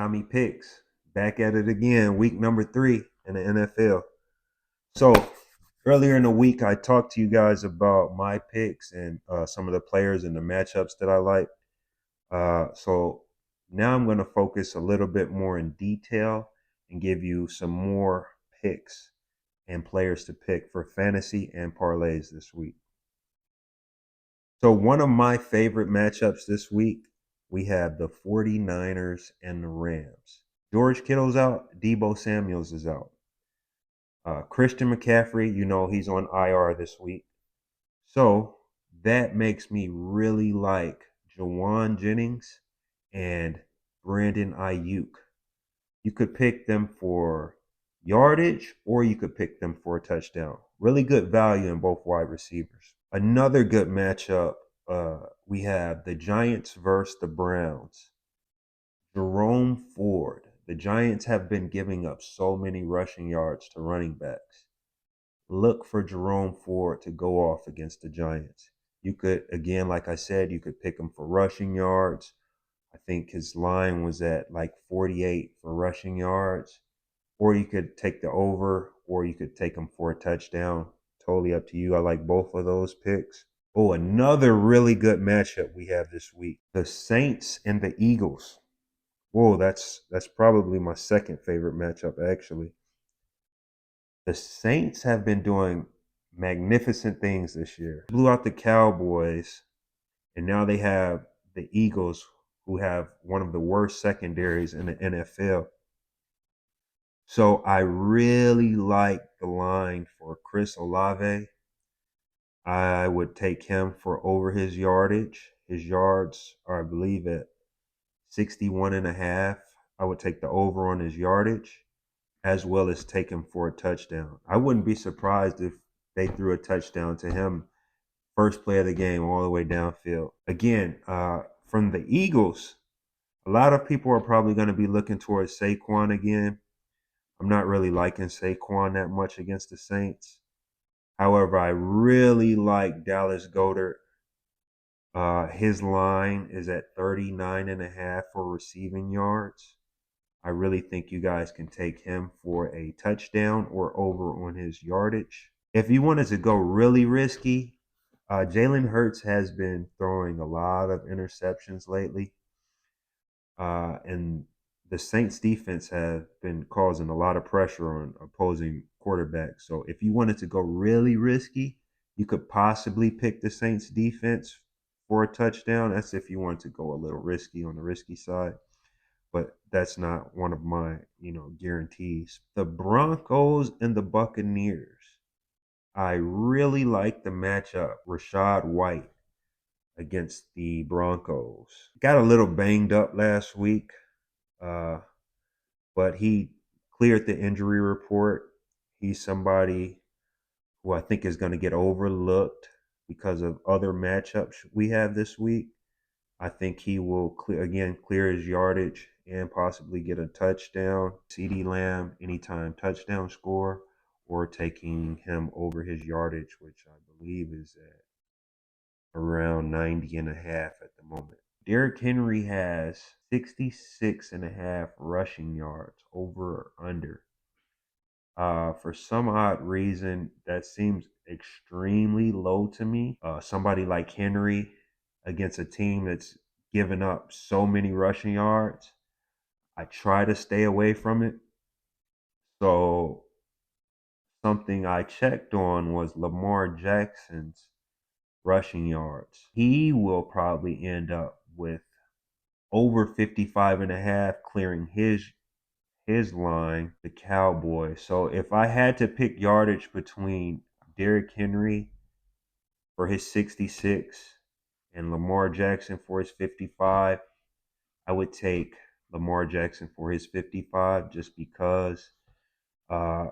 Tommy Picks back at it again, week number 3 in the NFL. So earlier in the week, I talked to you guys about my picks and some of the players and the matchups that I like. So now I'm going to focus a little bit more in detail and give you some more picks and players to pick for fantasy and parlays this week. So one of my favorite matchups this week, we have the 49ers and the Rams. George Kittle's out. Deebo Samuels is out. Christian McCaffrey, he's on IR this week. So that makes me really like Jawan Jennings and Brandon Ayuk. You could pick them for yardage or you could pick them for a touchdown. Really good value in both wide receivers. Another good matchup, we have the Giants versus the Browns. Jerome Ford. The Giants have been giving up so many rushing yards to running backs. Look for Jerome Ford to go off against the Giants. You could, again, like I said, you could pick him for rushing yards. I think his line was at like 48 for rushing yards. Or you could take the over, or you could take him for a touchdown. Totally up to you. I like both of those picks. Oh, another really good matchup we have this week. The Saints and the Eagles. Whoa, that's probably my second favorite matchup, actually. The Saints have been doing magnificent things this year. Blew out the Cowboys, and now they have the Eagles, who have one of the worst secondaries in the NFL. So I really like the line for Chris Olave. I would take him for over his yardage. His yards are, I believe, at 61 and a half. I would take the over on his yardage, as well as take him for a touchdown. I wouldn't be surprised if they threw a touchdown to him first play of the game all the way downfield. Again, from the Eagles, a lot of people are probably going to be looking towards Saquon again. I'm not really liking Saquon that much against the Saints. However, I really like Dallas Goedert. His line is at 39 and a half for receiving yards. I really think you guys can take him for a touchdown or over on his yardage. If you wanted to go really risky, Jalen Hurts has been throwing a lot of interceptions lately. And the Saints defense have been causing a lot of pressure on opposing quarterbacks. So if you wanted to go really risky, you could possibly pick the Saints defense for a touchdown. That's if you want to go a little risky on the risky side. But that's not one of my, guarantees. The Broncos and the Buccaneers. I really like the matchup. Rashad White against the Broncos. Got a little banged up last week, uh, but he cleared the injury report. He's somebody who I think is going to get overlooked because of other matchups we have this week. I think he will clear his yardage and possibly get a touchdown. CeeDee Lamb, anytime touchdown score, or taking him over his yardage, which I believe is at around 90 and a half at the moment. Derrick Henry has 66 and a half rushing yards, over or under. For some odd reason, that seems extremely low to me. Somebody like Henry against a team that's given up so many rushing yards, I try to stay away from it. So something I checked on was Lamar Jackson's rushing yards. He will probably end up with over 55 and a half, clearing his line, the Cowboys. So if I had to pick yardage between Derrick Henry for his 66 and Lamar Jackson for his 55, I would take Lamar Jackson for his 55 just because uh,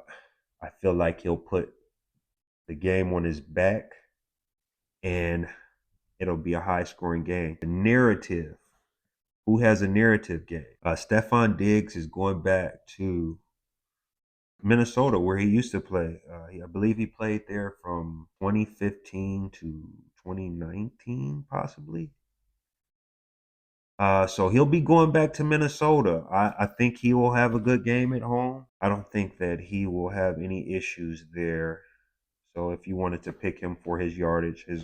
I feel like he'll put the game on his back and it'll be a high scoring game. The narrative. Who has a narrative game? Stefon Diggs is going back to Minnesota, where he used to play. I believe he played there from 2015 to 2019, possibly. So he'll be going back to Minnesota. I think he will have a good game at home. I don't think that he will have any issues there. So if you wanted to pick him for his yardage is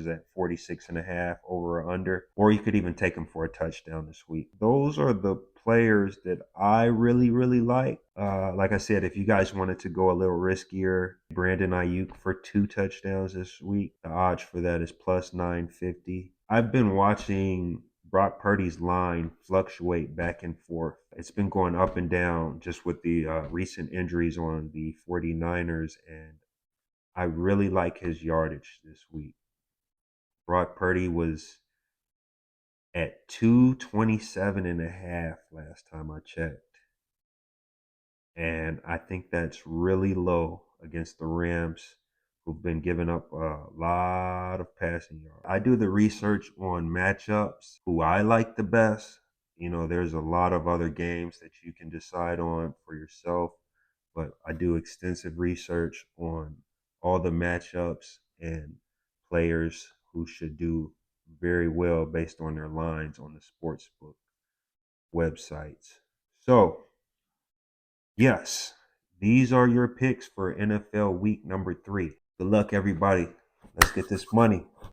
at 46.5 over or under, or you could even take him for a touchdown this week. Those are the players that I really, really like. Like I said, if you guys wanted to go a little riskier, Brandon Ayuk for 2 touchdowns this week, the odds for that is plus 950. I've been watching Brock Purdy's line fluctuate back and forth. It's been going up and down just with the recent injuries on the 49ers, and I really like his yardage this week. Brock Purdy was at 227.5 last time I checked. And I think that's really low against the Rams, who've been giving up a lot of passing yards. I do the research on matchups, who I like the best. There's a lot of other games that you can decide on for yourself, but I do extensive research on all the matchups and players who should do very well based on their lines on the sportsbook websites. So, yes, these are your picks for NFL week number 3. Good luck, everybody. Let's get this money.